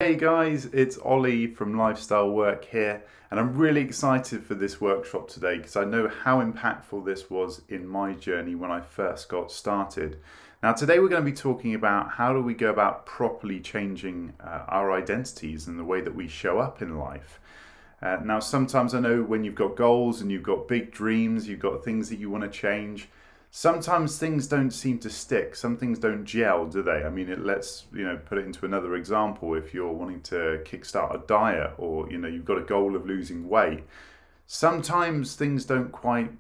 Hey guys, it's Ollie from Lifestyle Work here, and I'm really excited for this workshop today because I know how impactful this was in my journey when I first got started. Now, today we're going to be talking about how do we go about properly changing our identities and the way that we show up in life. Now, sometimes I know when you've got goals and you've got big dreams, you've got things that you want to change. Sometimes things don't seem to stick. Some things don't gel, do they? I mean, let's put it into another example. If you're wanting to kickstart a diet, or you've got a goal of losing weight, sometimes things don't quite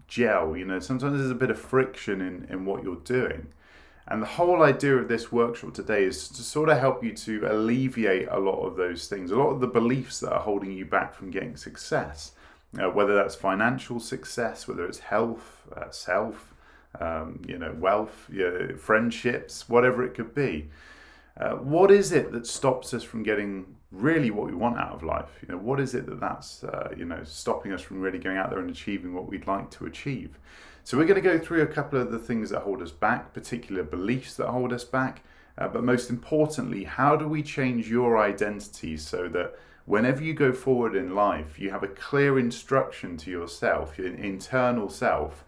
gel. Sometimes there's a bit of friction in what you're doing. And the whole idea of this workshop today is to sort of help you to alleviate a lot of those things, a lot of the beliefs that are holding you back from getting success, whether that's financial success, whether it's health, self, wealth, friendships, whatever it could be. What is it that stops us from getting really what we want out of life? What is it that's stopping us from really going out there and achieving what we'd like to achieve? So we're going to go through a couple of the things that hold us back, particular beliefs that hold us back, but most importantly, how do we change your identity so that whenever you go forward in life, you have a clear instruction to yourself, your internal self,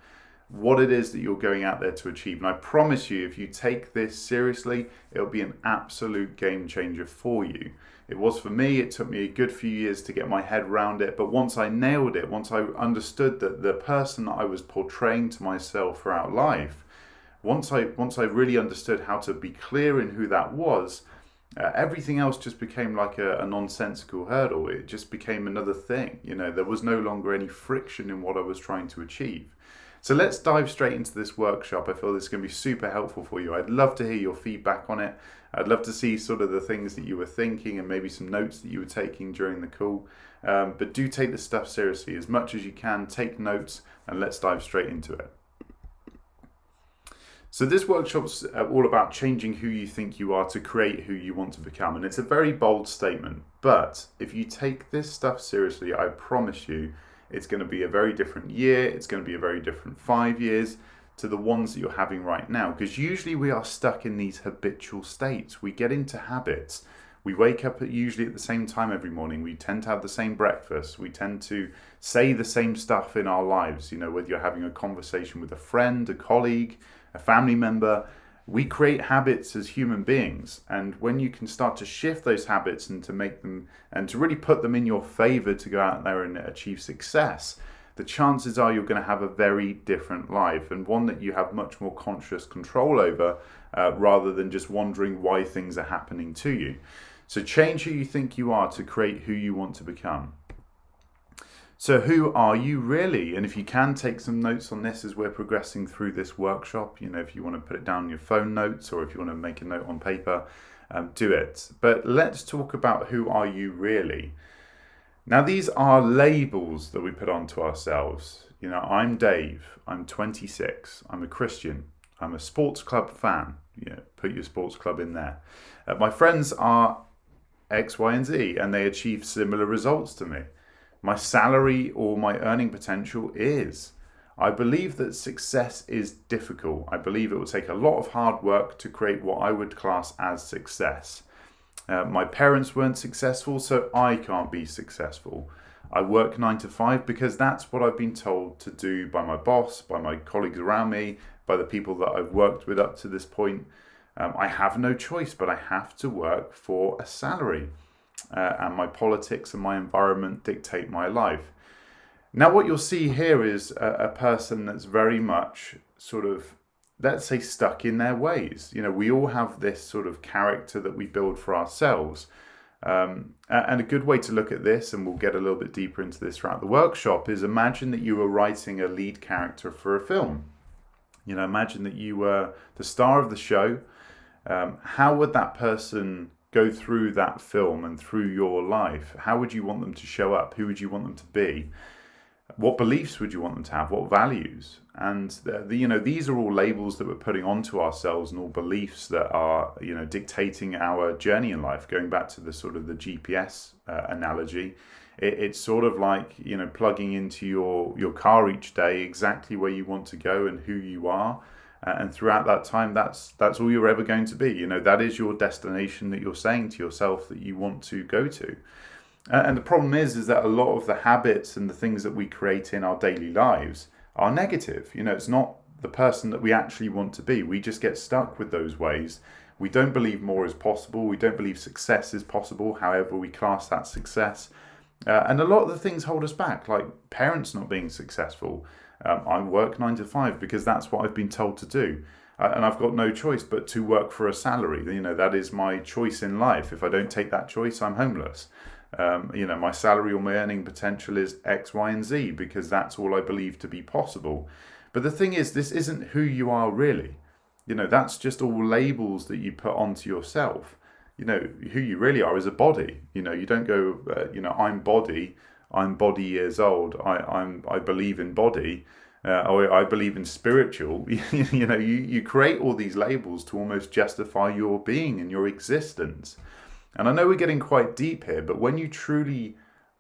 what it is that you're going out there to achieve. And I promise you, if you take this seriously, it'll be an absolute game changer for you. It was for me. It took me a good few years to get my head around it. But once I nailed it, once I understood that the person that I was portraying to myself throughout life, once I really understood how to be clear in who that was, everything else just became like a nonsensical hurdle. It just became another thing. There was no longer any friction in what I was trying to achieve. So let's dive straight into this workshop. I feel this is going to be super helpful for you. I'd love to hear your feedback on it. I'd love to see sort of the things that you were thinking and maybe some notes that you were taking during the call. But do take this stuff seriously as much as you can. Take notes and let's dive straight into it. So this workshop's all about changing who you think you are to create who you want to become. And it's a very bold statement. But if you take this stuff seriously, I promise you, it's going to be a very different year. It's going to be a very different 5 years to the ones that you're having right now. Because usually we are stuck in these habitual states. We get into habits. We wake up usually at the same time every morning. We tend to have the same breakfast. We tend to say the same stuff in our lives. Whether you're having a conversation with a friend, a colleague, a family member, we create habits as human beings. And when you can start to shift those habits and to make them and to really put them in your favor to go out there and achieve success, the chances are you're going to have a very different life, and one that you have much more conscious control over, rather than just wondering why things are happening to you. So change who you think you are to create who you want to become. So who are you really? And if you can, take some notes on this as we're progressing through this workshop. If you want to put it down in your phone notes, or if you want to make a note on paper, do it. But let's talk about who are you really. Now, these are labels that we put onto ourselves. I'm Dave, I'm 26, I'm a Christian, I'm a sports club fan. Put your sports club in there. My friends are X, Y, and Z, and they achieve similar results to me. My salary or my earning potential is. I believe that success is difficult. I believe it will take a lot of hard work to create what I would class as success. My parents weren't successful, so I can't be successful. I work 9 to 5 because that's what I've been told to do by my boss, by my colleagues around me, by the people that I've worked with up to this point. I have no choice, but I have to work for a salary. And my politics and my environment dictate my life. Now, what you'll see here is a person that's very much sort of, let's say, stuck in their ways. We all have this sort of character that we build for ourselves. And a good way to look at this, and we'll get a little bit deeper into this throughout the workshop, is imagine that you were writing a lead character for a film. Imagine that you were the star of the show. How would that person go through that film and through your life? How would you want them to show up? Who would you want them to be? What beliefs would you want them to have? What values? And these are all labels that we're putting onto ourselves, and all beliefs that are dictating our journey in life. Going back to the sort of the GPS analogy, it's sort of like plugging into your car each day exactly where you want to go and who you are. And throughout that time, that's all you're ever going to be. That is your destination that you're saying to yourself that you want to go to. And the problem is that a lot of the habits and the things that we create in our daily lives are negative. It's not the person that we actually want to be. We just get stuck with those ways. We don't believe more is possible. We don't believe success is possible, however we class that success. And a lot of the things hold us back, like parents not being successful. I work 9 to 5 because that's what I've been told to do. And I've got no choice but to work for a salary. That is my choice in life. If I don't take that choice, I'm homeless. My salary or my earning potential is X, Y, and Z because that's all I believe to be possible. But the thing is, this isn't who you are really. That's just all labels that you put onto yourself. Who you really are is a body. You don't go, I'm body years old. I believe in body. Or I believe in spiritual. You create all these labels to almost justify your being and your existence. And I know we're getting quite deep here, but when you truly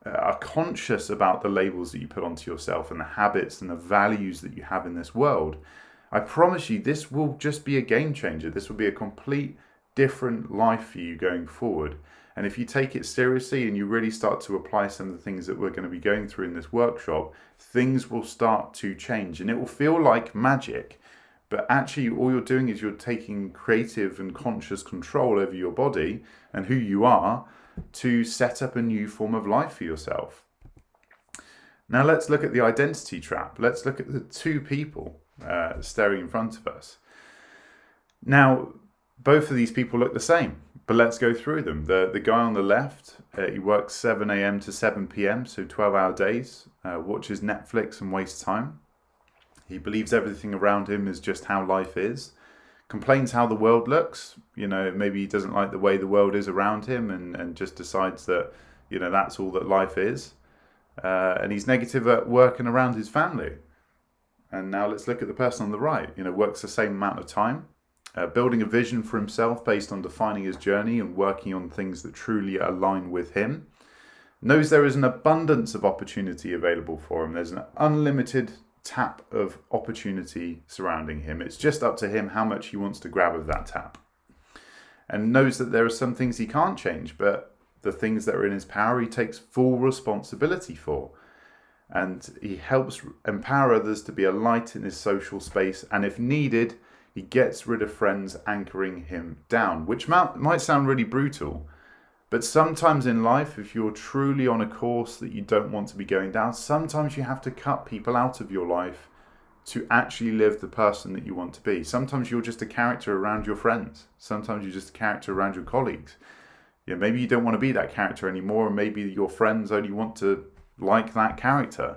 are conscious about the labels that you put onto yourself and the habits and the values that you have in this world, I promise you this will just be a game changer. This will be a complete different life for you going forward. And if you take it seriously and you really start to apply some of the things that we're going to be going through in this workshop, things will start to change and it will feel like magic. But actually, all you're doing is you're taking creative and conscious control over your body and who you are to set up a new form of life for yourself. Now let's look at the identity trap. Let's look at the two people staring in front of us. Now, both of these people look the same, but let's go through them. The guy on the left, he works 7 a.m. to 7 p.m., so 12-hour days, watches Netflix and wastes time. He believes everything around him is just how life is. Complains how the world looks. Maybe he doesn't like the way the world is around him and just decides that, that's all that life is. And he's negative at work and around his family. And now let's look at the person on the right. Works the same amount of time. Building a vision for himself based on defining his journey and working on things that truly align with him. Knows there is an abundance of opportunity available for him. There's an unlimited tap of opportunity surrounding him. It's just up to him how much he wants to grab of that tap. And knows that there are some things he can't change, but the things that are in his power he takes full responsibility for. And he helps empower others to be a light in his social space, and if needed, he gets rid of friends anchoring him down, which might sound really brutal. But sometimes in life, if you're truly on a course that you don't want to be going down, sometimes you have to cut people out of your life to actually live the person that you want to be. Sometimes you're just a character around your friends. Sometimes you're just a character around your colleagues. Maybe you don't want to be that character anymore, and maybe your friends only want to like that character.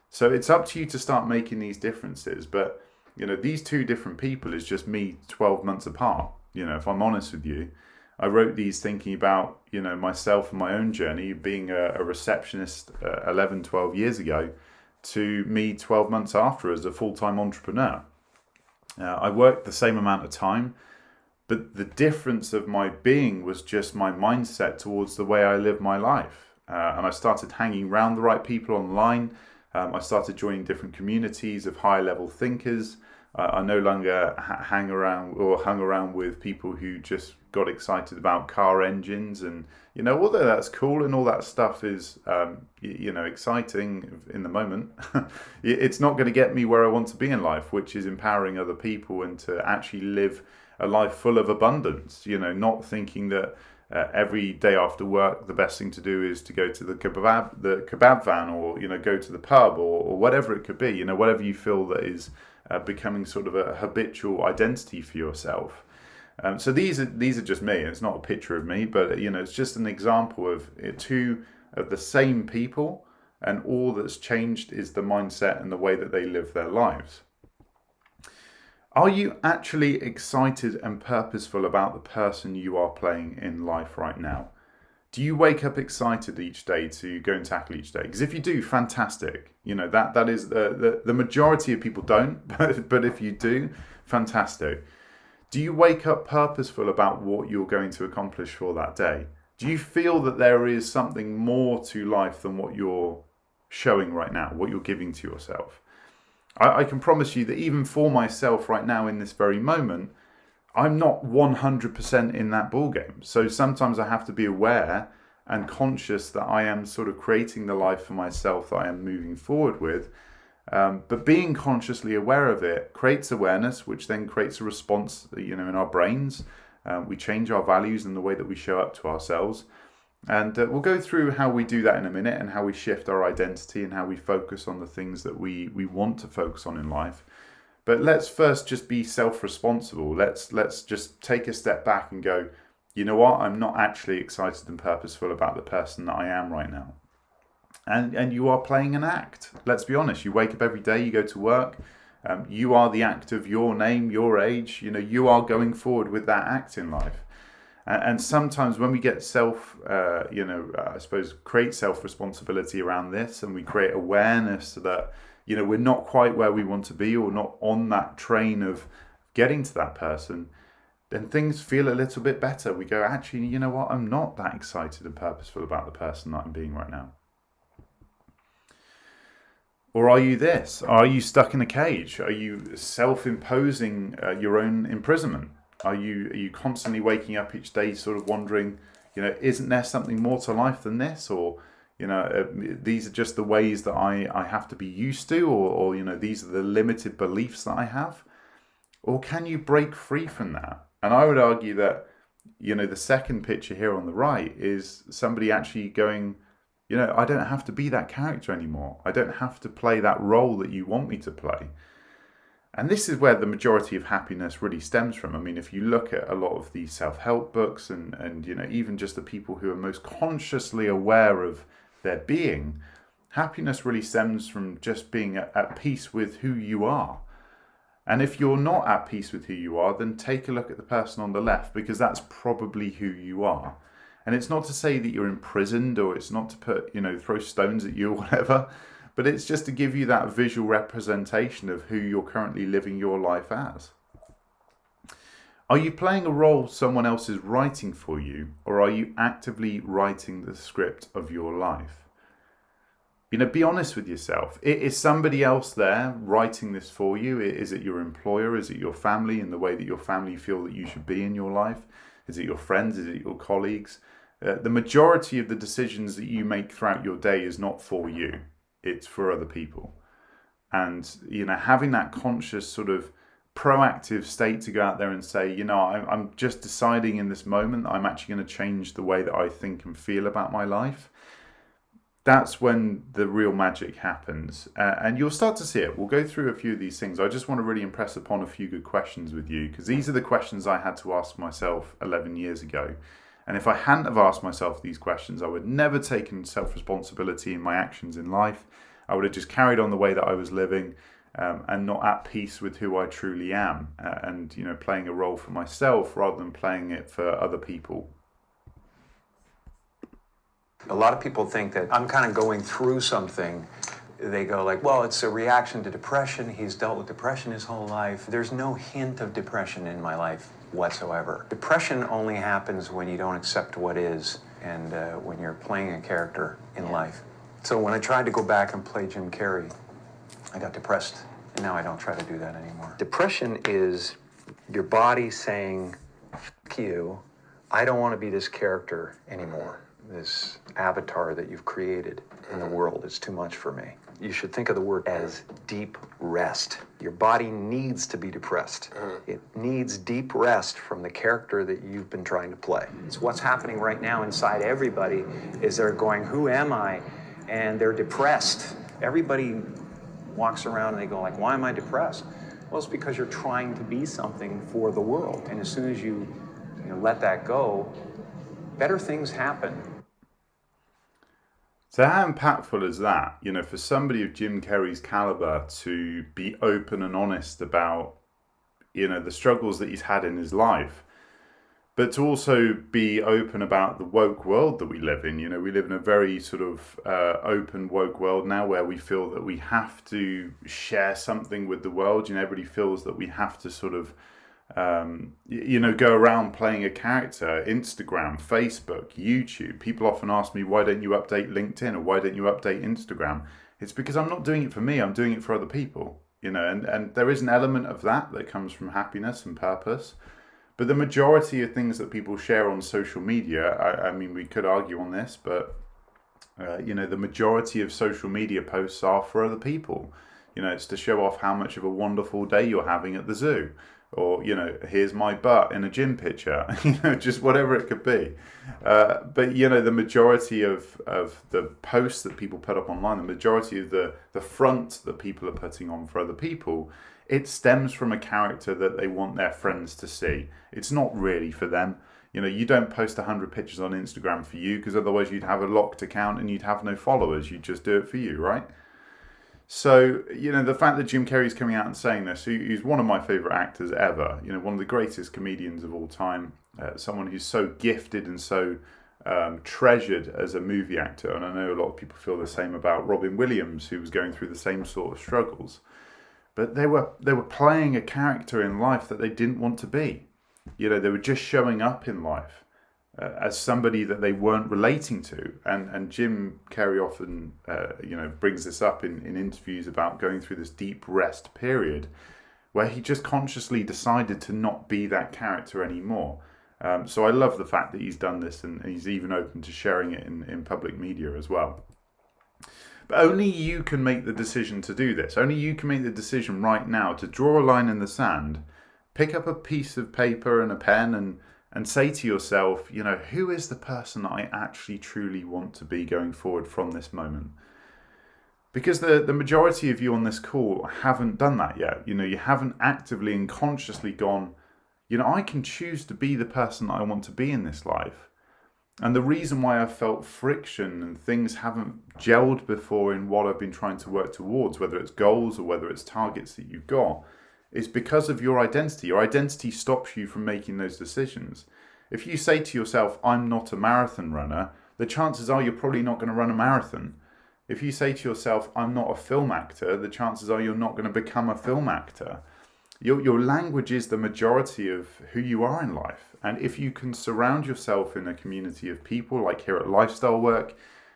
So it's up to you to start making these differences. But, these two different people is just me 12 months apart. If I'm honest with you. I wrote these thinking about, myself and my own journey, being a receptionist 11, 12 years ago, to me 12 months after as a full-time entrepreneur. I worked the same amount of time, but the difference of my being was just my mindset towards the way I live my life. And I started hanging around the right people online. I started joining different communities of high-level thinkers. I no longer hung around with people who just got excited about car engines, and although that's cool and all that stuff is exciting in the moment, it's not going to get me where I want to be in life, which is empowering other people and to actually live a life full of abundance. Not thinking that every day after work the best thing to do is to go to the kebab van, or go to the pub, or whatever it could be. Whatever you feel that is becoming sort of a habitual identity for yourself. So these are just me. It's not a picture of me, but it's just an example of two of the same people, and all that's changed is the mindset and the way that they live their lives. Are you actually excited and purposeful about the person you are playing in life right now? Do you wake up excited each day to go and tackle each day? Because if you do, fantastic. That is the majority of people don't, but if you do, fantastic. Do you wake up purposeful about what you're going to accomplish for that day? Do you feel that there is something more to life than what you're showing right now, what you're giving to yourself? I can promise you that even for myself right now in this very moment, I'm not 100% in that ball game. So sometimes I have to be aware and conscious that I am sort of creating the life for myself that I am moving forward with. But being consciously aware of it creates awareness, which then creates a response, in our brains. We change our values and the way that we show up to ourselves. And we'll go through how we do that in a minute, and how we shift our identity and how we focus on the things that we want to focus on in life. But let's first just be self-responsible. Let's just take a step back and go, you know what? I'm not actually excited and purposeful about the person that I am right now. And you are playing an act. Let's be honest. You wake up every day, you go to work. You are the act of your name, your age. You are going forward with that act in life. And sometimes when we get create self-responsibility around this, and we create awareness that, we're not quite where we want to be, or not on that train of getting to that person, then things feel a little bit better. We go, actually, you know what? I'm not that excited and purposeful about the person that I'm being right now. Or are you this? Are you stuck in a cage? Are you self-imposing your own imprisonment? Are you constantly waking up each day sort of wondering, isn't there something more to life than this? Or, these are just the ways that I have to be used to, or these are the limited beliefs that I have? Or can you break free from that? And I would argue that, the second picture here on the right is somebody actually going, I don't have to be that character anymore. I don't have to play that role that you want me to play. And this is where the majority of happiness really stems from. I mean, if you look at a lot of the self-help books and even just the people who are most consciously aware of their being, happiness really stems from just being at peace with who you are. And if you're not at peace with who you are, then take a look at the person on the left, because that's probably who you are. And it's not to say that you're imprisoned, or it's not to put, throw stones at you or whatever, but it's just to give you that visual representation of who you're currently living your life as. Are you playing a role someone else is writing for you, or are you actively writing the script of your life? Be honest with yourself. Is somebody else there writing this for you? Is it your employer? Is it your family, in the way that your family feel that you should be in your life? Is it your friends? Is it your colleagues? The majority of the decisions that you make throughout your day is not for you. It's for other people. And, having that conscious sort of proactive state to go out there and say, I'm just deciding in this moment that I'm actually going to change the way that I think and feel about my life. That's when the real magic happens. And you'll start to see it. We'll go through a few of these things. I just want to really impress upon a few good questions with you, because these are the questions I had to ask myself 11 years ago. And if I hadn't have asked myself these questions, I would never taken self-responsibility in my actions in life. I would have just carried on the way that I was living, and not at peace with who I truly am, and playing a role for myself rather than playing it for other people. A lot of people think that I'm kind of going through something. They go like, well, it's a reaction to depression. He's dealt with depression his whole life. There's no hint of depression in my life whatsoever. Depression only happens when you don't accept what is, and when you're playing a character in life. So when I tried to go back and play Jim Carrey, I got depressed, and now I don't try to do that anymore. Depression is your body saying, "F you, I don't want to be this character anymore. This avatar that you've created in the world is too much for me." You should think of the word as deep rest. Your body needs to be depressed. It needs deep rest from the character that you've been trying to play. It's what's happening right now inside everybody is they're going, who am I? And they're depressed. Everybody walks around and they go like, why am I depressed? Well, it's because you're trying to be something for the world. And as soon as you let that go, better things happen. So how impactful is that, for somebody of Jim Carrey's caliber to be open and honest about, the struggles that he's had in his life, but to also be open about the woke world that we live in. We live in a very sort of open woke world now, where we feel that we have to share something with the world. Everybody feels that we have to sort of go around playing a character. Instagram, Facebook, YouTube. People often ask me, why don't you update LinkedIn, or why don't you update Instagram? It's because I'm not doing it for me, I'm doing it for other people. and there is an element of that comes from happiness and purpose. But the majority of things that people share on social media, I mean, we could argue on this, but the majority of social media posts are for other people. It's to show off how much of a wonderful day you're having at the zoo, or here's my butt in a gym picture, just whatever it could be. But the majority of the posts that people put up online, the majority of the front that people are putting on for other people, it stems from a character that they want their friends to see. It's not really for them. You don't post 100 pictures on Instagram for you, because otherwise you'd have a locked account and you'd have no followers. You'd just do it for you, right? So, the fact that Jim Carrey's coming out and saying this, he's one of my favourite actors ever, one of the greatest comedians of all time, someone who's so gifted and so treasured as a movie actor. And I know a lot of people feel the same about Robin Williams, who was going through the same sort of struggles. But they were playing a character in life that they didn't want to be. They were just showing up in life as somebody that they weren't relating to. And Jim Carrey often, brings this up in interviews about going through this deep rest period where he just consciously decided to not be that character anymore. So I love the fact that he's done this, and he's even open to sharing it in public media as well. But only you can make the decision to do this. Only you can make the decision right now to draw a line in the sand, pick up a piece of paper and a pen, and say to yourself, who is the person that I actually truly want to be going forward from this moment? Because the majority of you on this call haven't done that yet. You haven't actively and consciously gone, I can choose to be the person that I want to be in this life. And the reason why I've felt friction and things haven't gelled before in what I've been trying to work towards, whether it's goals or whether it's targets that you've got, is because of your identity. Your identity stops you from making those decisions. If you say to yourself, I'm not a marathon runner, the chances are you're probably not going to run a marathon. If you say to yourself, I'm not a film actor, the chances are you're not going to become a film actor. Your language is the majority of who you are in life. And if you can surround yourself in a community of people, like here at Lifestyle Work,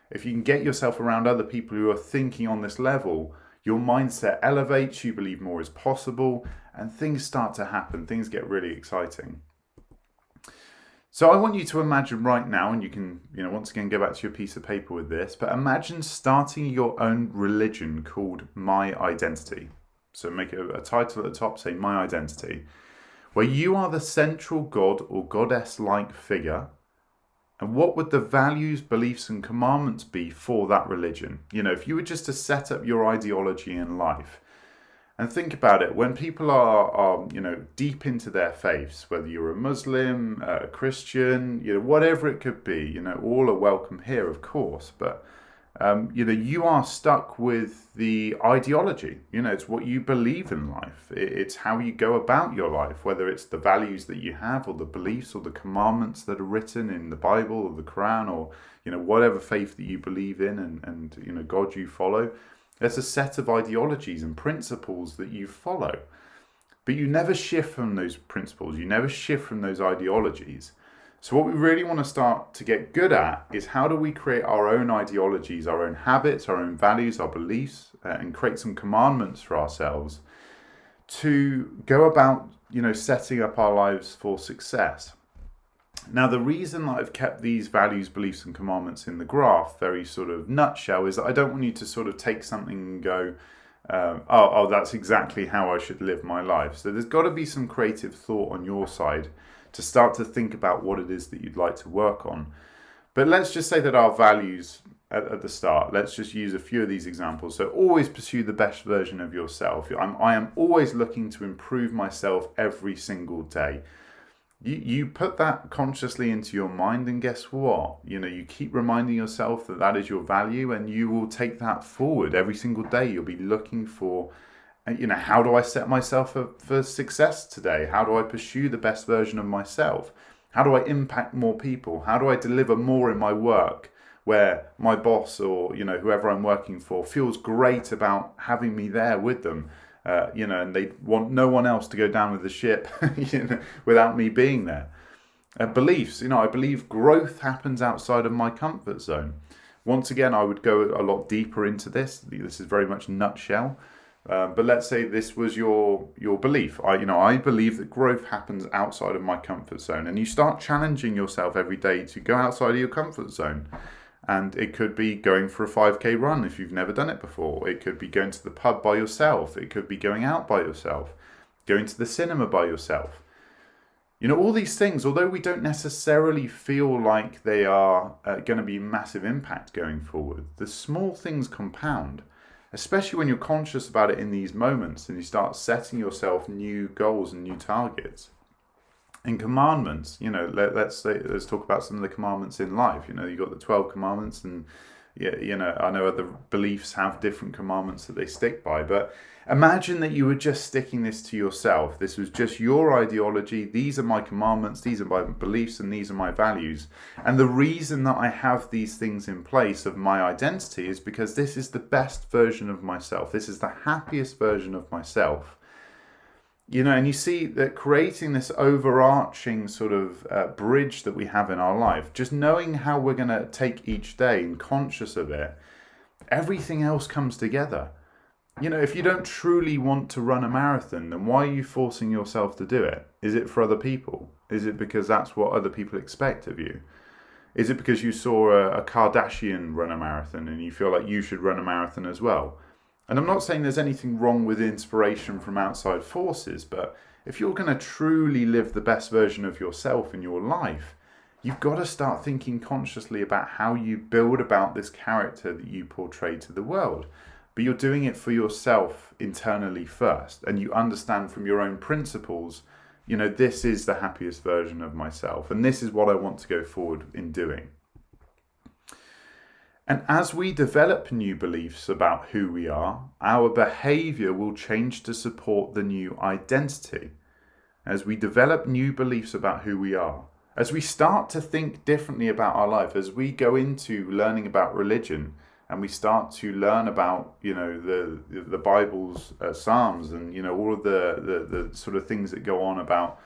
if you can get yourself around other people who are thinking on this level, your mindset elevates, you believe more is possible, and things start to happen. Things get really exciting. So I want you to imagine right now, and you can, once again, go back to your piece of paper with this, but imagine starting your own religion called My Identity. So make a title at the top, say My Identity, where you are the central god or goddess-like figure. And what would the values, beliefs, and commandments be for that religion? If you were just to set up your ideology in life, and think about it, when people are deep into their faiths, whether you're a Muslim, a Christian, whatever it could be, all are welcome here, of course, but you are stuck with the ideology. It's what you believe in life. It's how you go about your life, whether it's the values that you have or the beliefs or the commandments that are written in the Bible or the Quran or, whatever faith that you believe in and God you follow. There's a set of ideologies and principles that you follow. But you never shift from those principles. You never shift from those ideologies. So what we really want to start to get good at is how do we create our own ideologies, our own habits, our own values, our beliefs, and create some commandments for ourselves to go about, setting up our lives for success. Now, the reason that I've kept these values, beliefs, and commandments in the graph very sort of nutshell is that I don't want you to sort of take something and go, that's exactly how I should live my life. So there's got to be some creative thought on your side to start to think about what it is that you'd like to work on. But let's just say that our values at the start, let's just use a few of these examples. So always pursue the best version of yourself. I am always looking to improve myself every single day. You put that consciously into your mind, and guess what? You keep reminding yourself that is your value, and you will take that forward every single day. You'll be looking for, how do I set myself up for success today? How do I pursue the best version of myself? How do I impact more people? How do I deliver more in my work where my boss or, whoever I'm working for feels great about having me there with them? And they want no one else to go down with the ship, without me being there. Beliefs, I believe growth happens outside of my comfort zone. Once again, I would go a lot deeper into this. This is very much nutshell. But let's say this was your belief. I believe that growth happens outside of my comfort zone, and you start challenging yourself every day to go outside of your comfort zone. And it could be going for a 5K run if you've never done it before. It could be going to the pub by yourself. It could be going out by yourself, going to the cinema by yourself. All these things, although we don't necessarily feel like they are going to be massive impact going forward, the small things compound, especially when you're conscious about it in these moments and you start setting yourself new goals and new targets. And commandments, let's talk about some of the commandments in life. You've got the 12 commandments, and I know other beliefs have different commandments that they stick by, but imagine that you were just sticking this to yourself. This was just your ideology. These are my commandments, these are my beliefs, and these are my values. And the reason that I have these things in place of my identity is because this is the best version of myself. This is the happiest version of myself. And you see that creating this overarching sort of bridge that we have in our life, just knowing how we're going to take each day and conscious of it, everything else comes together. If you don't truly want to run a marathon, then why are you forcing yourself to do it? Is it for other people? Is it because that's what other people expect of you? Is it because you saw a Kardashian run a marathon and you feel like you should run a marathon as well? And I'm not saying there's anything wrong with inspiration from outside forces, but if you're going to truly live the best version of yourself in your life, you've got to start thinking consciously about how you build about this character that you portray to the world. But you're doing it for yourself internally first, and you understand from your own principles, this is the happiest version of myself, and this is what I want to go forward in doing. And as we develop new beliefs about who we are, our behavior will change to support the new identity. As we develop new beliefs about who we are, as we start to think differently about our life, as we go into learning about religion and we start to learn about, the Bible's Psalms and, all of the sort of things that go on about,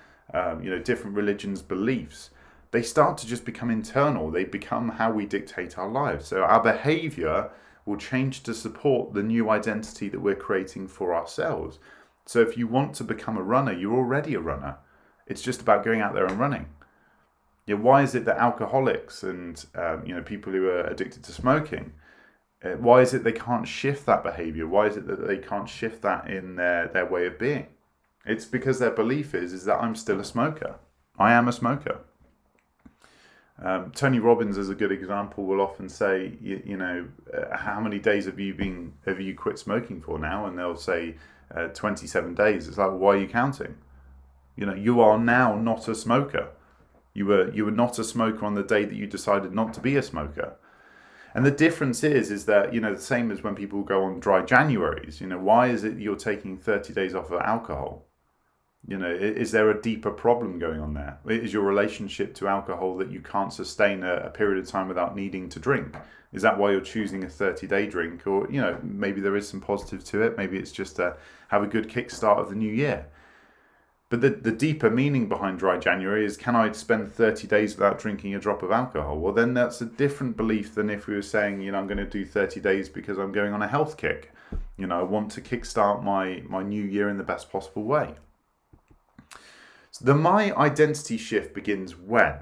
different religions' beliefs, they start to just become internal. They become how we dictate our lives. So our behavior will change to support the new identity that we're creating for ourselves. So if you want to become a runner, you're already a runner. It's just about going out there and running. Why is it that alcoholics and people who are addicted to smoking, why is it they can't shift that behavior? Why is it that they can't shift that in their way of being? It's because their belief is that I'm still a smoker. I am a smoker. Tony Robbins, as a good example, will often say, how many days have you quit smoking for now? And they'll say 27 days. It's like, why are you counting? You are now not a smoker. You were not a smoker on the day that you decided not to be a smoker. And the difference is that, the same as when people go on dry Januaries, why is it you're taking 30 days off of alcohol? Is there a deeper problem going on there? Is your relationship to alcohol that you can't sustain a period of time without needing to drink? Is that why you're choosing a 30-day drink? Or, maybe there is some positive to it. Maybe it's just to have a good kickstart of the new year. But the deeper meaning behind dry January is, can I spend 30 days without drinking a drop of alcohol? Well, then that's a different belief than if we were saying, I'm going to do 30 days because I'm going on a health kick. I want to kickstart my new year in the best possible way. So the my identity shift begins when?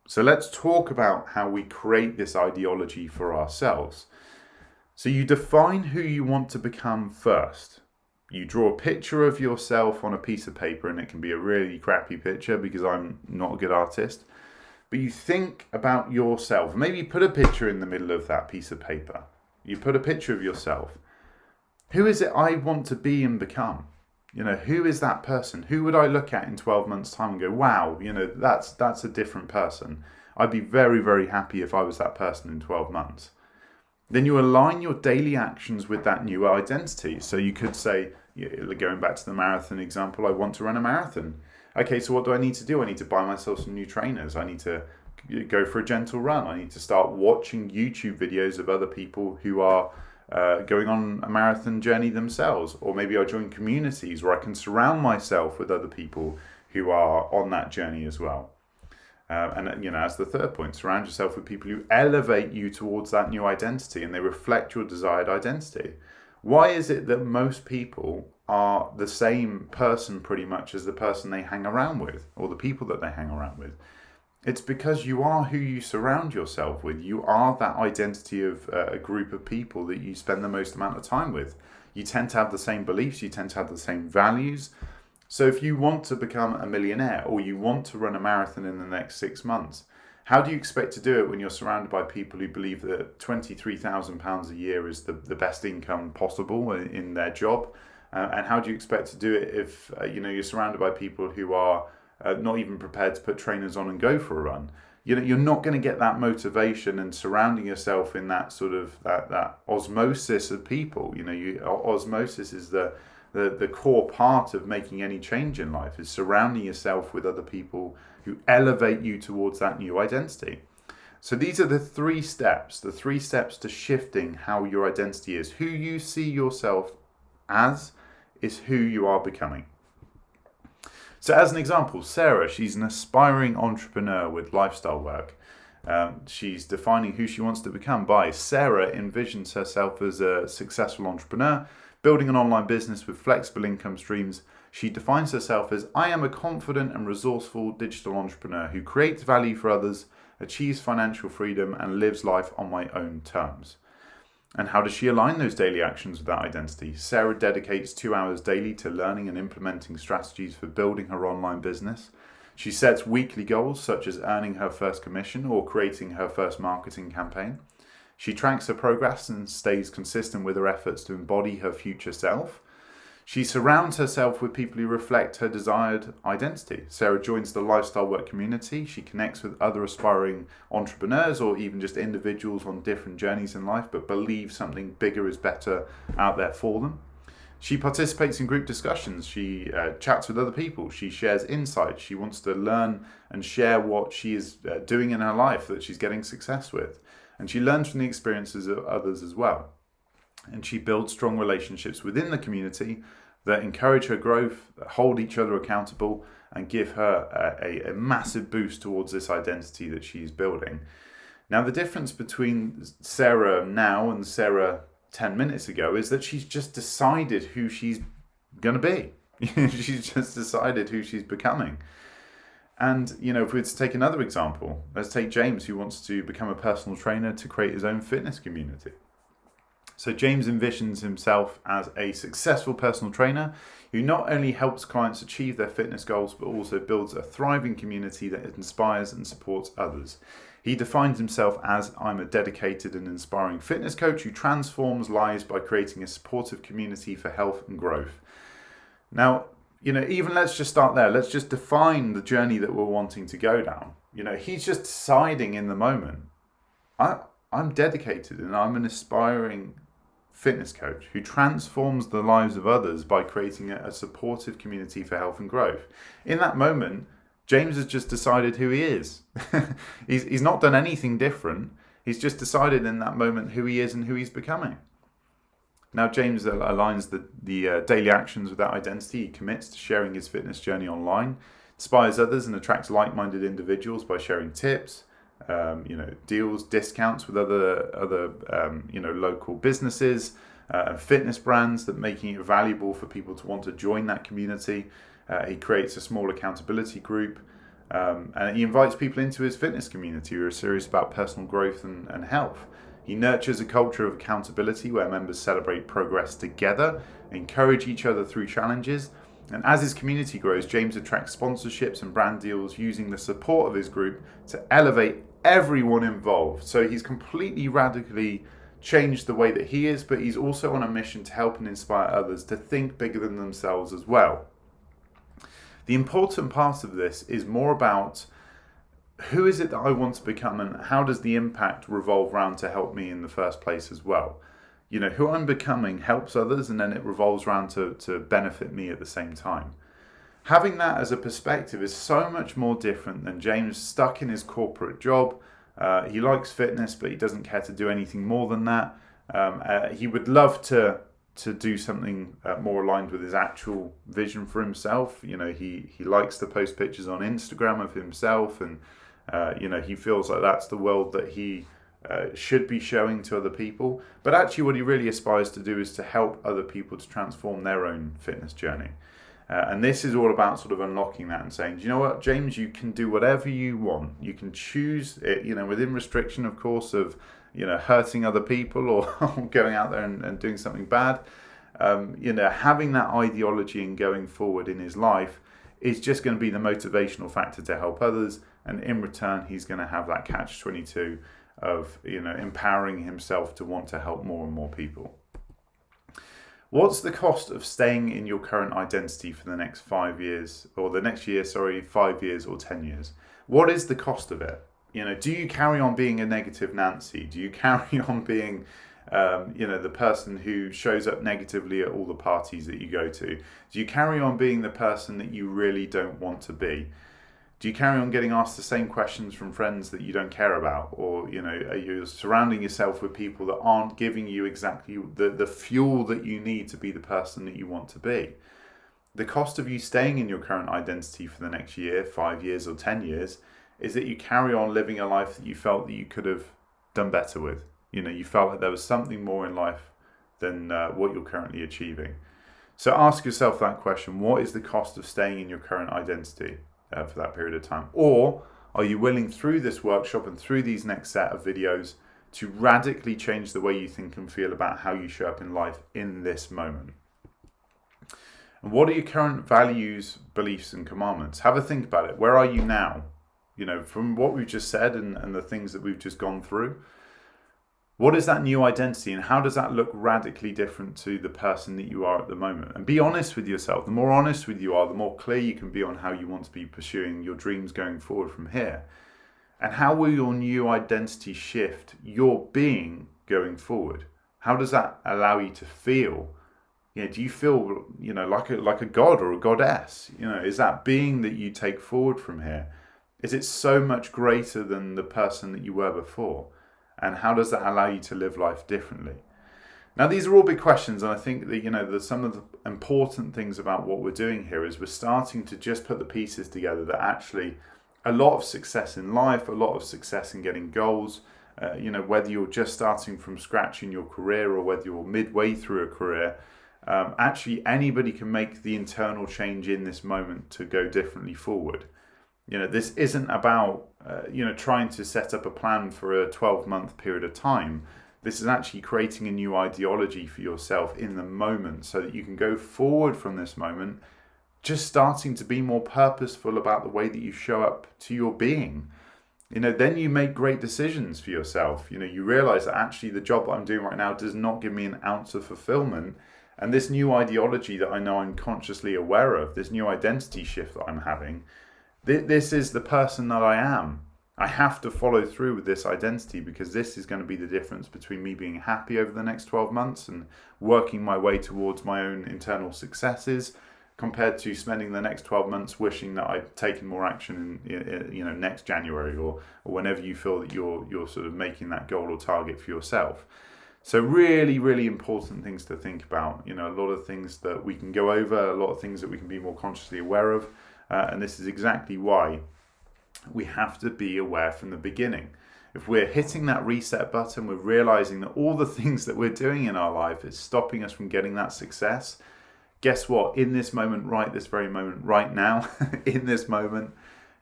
So let's talk about how we create this ideology for ourselves. So you define who you want to become first. You draw a picture of yourself on a piece of paper, and it can be a really crappy picture because I'm not a good artist. But you think about yourself. Maybe you put a picture in the middle of that piece of paper. You put a picture of yourself. Who is it I want to be and become? Who is that person? Who would I look at in 12 months' time and go, wow, that's a different person. I'd be very, very happy if I was that person in 12 months. Then you align your daily actions with that new identity. So you could say, going back to the marathon example, I want to run a marathon. Okay, so what do I need to do? I need to buy myself some new trainers. I need to go for a gentle run. I need to start watching YouTube videos of other people who are going on a marathon journey themselves. Or maybe I join communities where I can surround myself with other people who are on that journey as well. As the third point, surround yourself with people who elevate you towards that new identity and they reflect your desired identity. Why is it that most people are the same person pretty much as the person they hang around with, or the people that they hang around with? It's because you are who you surround yourself with. You are that identity of a group of people that you spend the most amount of time with. You tend to have the same beliefs, you tend to have the same values. So if you want to become a millionaire, or you want to run a marathon in the next 6 months, how do you expect to do it when you're surrounded by people who believe that £23,000 a year is the best income possible in their job? And how do you expect to do it if you're surrounded by people who are not even prepared to put trainers on and go for a run? You're not going to get that motivation and surrounding yourself in that sort of that osmosis of people. Osmosis is the core part of making any change in life, is surrounding yourself with other people who elevate you towards that new identity. So these are the 3 steps to shifting how your identity is. Who you see yourself as is who you are becoming. So as an example, Sarah, she's an aspiring entrepreneur with lifestyle work. She's defining who she wants to become by. Sarah envisions herself as a successful entrepreneur, building an online business with flexible income streams. She defines herself as, I am a confident and resourceful digital entrepreneur who creates value for others, achieves financial freedom, and lives life on my own terms. And how does she align those daily actions with that identity? Sarah dedicates 2 hours daily to learning and implementing strategies for building her online business. She sets weekly goals such as earning her first commission or creating her first marketing campaign. She tracks her progress and stays consistent with her efforts to embody her future self. She surrounds herself with people who reflect her desired identity. Sarah joins the Lifestyle Work community. She connects with other aspiring entrepreneurs or even just individuals on different journeys in life, but believes something bigger is better out there for them. She participates in group discussions. She chats with other people. She shares insights. She wants to learn and share what she is doing in her life that she's getting success with. And she learns from the experiences of others as well. And she builds strong relationships within the community that encourage her growth, that hold each other accountable, and give her a massive boost towards this identity that she's building. Now, the difference between Sarah now and Sarah 10 minutes ago is that she's just decided who she's going to be. She's just decided who she's becoming. And, if we were to take another example, let's take James, who wants to become a personal trainer to create his own fitness community. So James envisions himself as a successful personal trainer who not only helps clients achieve their fitness goals, but also builds a thriving community that inspires and supports others. He defines himself as, I'm a dedicated and inspiring fitness coach who transforms lives by creating a supportive community for health and growth. Now, even let's just start there. Let's just define the journey that we're wanting to go down. He's just deciding in the moment, I'm dedicated and I'm an aspiring fitness coach who transforms the lives of others by creating a supportive community for health and growth. In that moment, James has just decided who he is. He's not done anything different. He's just decided in that moment who he is and who he's becoming. Now, James aligns the daily actions with that identity. He commits to sharing his fitness journey online, inspires others and attracts like-minded individuals by sharing tips, deals, discounts with other local businesses and fitness brands, that making it valuable for people to want to join that community. He creates a small accountability group, and he invites people into his fitness community who are serious about personal growth and health. He nurtures a culture of accountability where members celebrate progress together, encourage each other through challenges. And as his community grows, James attracts sponsorships and brand deals using the support of his group to elevate everyone involved. So he's completely radically changed the way that he is, but he's also on a mission to help and inspire others to think bigger than themselves as well. The important part of this is more about who is it that I want to become and how does the impact revolve around to help me in the first place as well. Who I'm becoming helps others, and then it revolves around to benefit me at the same time. Having that as a perspective is so much more different than James stuck in his corporate job. He likes fitness, but he doesn't care to do anything more than that. He would love to do something more aligned with his actual vision for himself. He likes to post pictures on Instagram of himself, and he feels like that's the world that he should be showing to other people. But actually what he really aspires to do is to help other people to transform their own fitness journey. And this is all about sort of unlocking that and saying, do you know what, James, you can do whatever you want. You can choose it, within restriction, of course, of, hurting other people or going out there and doing something bad. Having that ideology and going forward in his life is just going to be the motivational factor to help others. And in return, he's going to have that catch-22 of, empowering himself to want to help more and more people. What's the cost of staying in your current identity for the next 5 years, or the next year, 5 years or 10 years? What is the cost of it? Do you carry on being a negative Nancy? Do you carry on being, the person who shows up negatively at all the parties that you go to? Do you carry on being the person that you really don't want to be? Do you carry on getting asked the same questions from friends that you don't care about? Or, are you surrounding yourself with people that aren't giving you exactly the fuel that you need to be the person that you want to be? The cost of you staying in your current identity for the next year, 5 years or 10 years, is that you carry on living a life that you felt that you could have done better with. You felt like there was something more in life than what you're currently achieving. So ask yourself that question. What is the cost of staying in your current identity for that period of time? Or are you willing through this workshop and through these next set of videos to radically change the way you think and feel about how you show up in life in this moment? And what are your current values, beliefs and commandments? Have a think about it. Where are you now? From what we've just said and the things that we've just gone through, what is that new identity and how does that look radically different to the person that you are at the moment? And be honest with yourself. The more honest with you are, the more clear you can be on how you want to be pursuing your dreams going forward from here. And how will your new identity shift your being going forward? How does that allow you to feel? Do you feel, like a god or a goddess? Is that being that you take forward from here? Is it so much greater than the person that you were before? And how does that allow you to live life differently? Now, these are all big questions, and I think that some of the important things about what we're doing here is we're starting to just put the pieces together that actually a lot of success in life, a lot of success in getting goals, whether you're just starting from scratch in your career or whether you're midway through a career, actually anybody can make the internal change in this moment to go differently forward. This isn't about, trying to set up a plan for a 12-month period of time. This is actually creating a new ideology for yourself in the moment so that you can go forward from this moment, just starting to be more purposeful about the way that you show up to your being. Then you make great decisions for yourself. You realize that actually the job that I'm doing right now does not give me an ounce of fulfillment. And this new ideology that I know I'm consciously aware of, this new identity shift that I'm having, this is the person that I am. I have to follow through with this identity because this is going to be the difference between me being happy over the next 12 months and working my way towards my own internal successes compared to spending the next 12 months wishing that I'd taken more action in next January or whenever you feel that you're sort of making that goal or target for yourself. So really, really important things to think about. A lot of things that we can go over, a lot of things that we can be more consciously aware of. And this is exactly why we have to be aware from the beginning. If we're hitting that reset button, we're realizing that all the things that we're doing in our life is stopping us from getting that success. Guess what? In this moment, this very moment, right now, in this moment,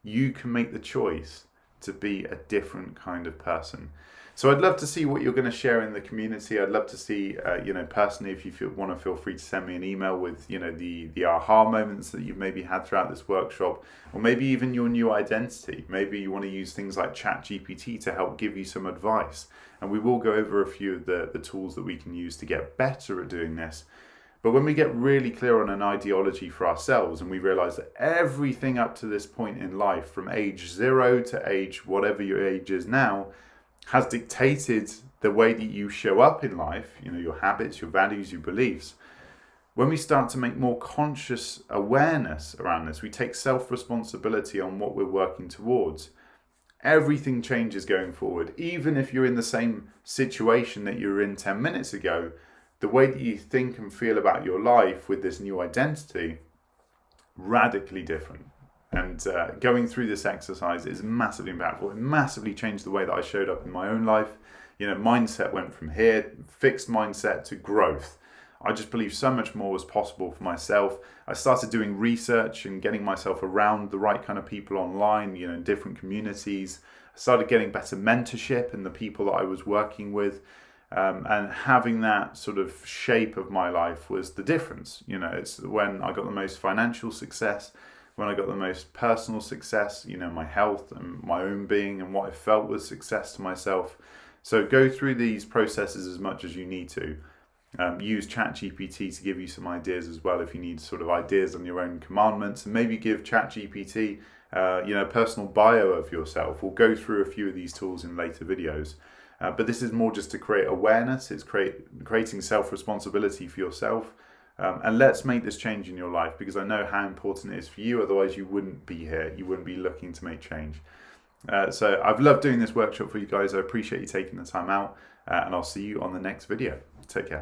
you can make the choice to be a different kind of person. So I'd love to see what you're going to share in the community. I'd love to see, personally, if you want to feel free to send me an email with, the aha moments that you've maybe had throughout this workshop, or maybe even your new identity. Maybe you want to use things like ChatGPT to help give you some advice. And we will go over a few of the tools that we can use to get better at doing this. But when we get really clear on an ideology for ourselves and we realize that everything up to this point in life, from age 0 to age whatever your age is now, has dictated the way that you show up in life, your habits, your values, your beliefs. When we start to make more conscious awareness around this, we take self-responsibility on what we're working towards. Everything changes going forward. Even if you're in the same situation that you were in 10 minutes ago, the way that you think and feel about your life with this new identity, radically different. And going through this exercise is massively impactful. It massively changed the way that I showed up in my own life. mindset went from here, fixed mindset, to growth. I just believe so much more was possible for myself. I started doing research and getting myself around the right kind of people online, in different communities. I started getting better mentorship in the people that I was working with. And having that sort of shape of my life was the difference. It's when I got the most financial success, when I got the most personal success, my health and my own being and what I felt was success to myself. So go through these processes as much as you need to. Use ChatGPT to give you some ideas as well if you need sort of ideas on your own commandments, and maybe give ChatGPT a personal bio of yourself. We'll go through a few of these tools in later videos. But this is more just to create awareness. It's creating self-responsibility for yourself. And let's make this change in your life, because I know how important it is for you. Otherwise, you wouldn't be here. You wouldn't be looking to make change. So I've loved doing this workshop for you guys. I appreciate you taking the time out. And I'll see you on the next video. Take care.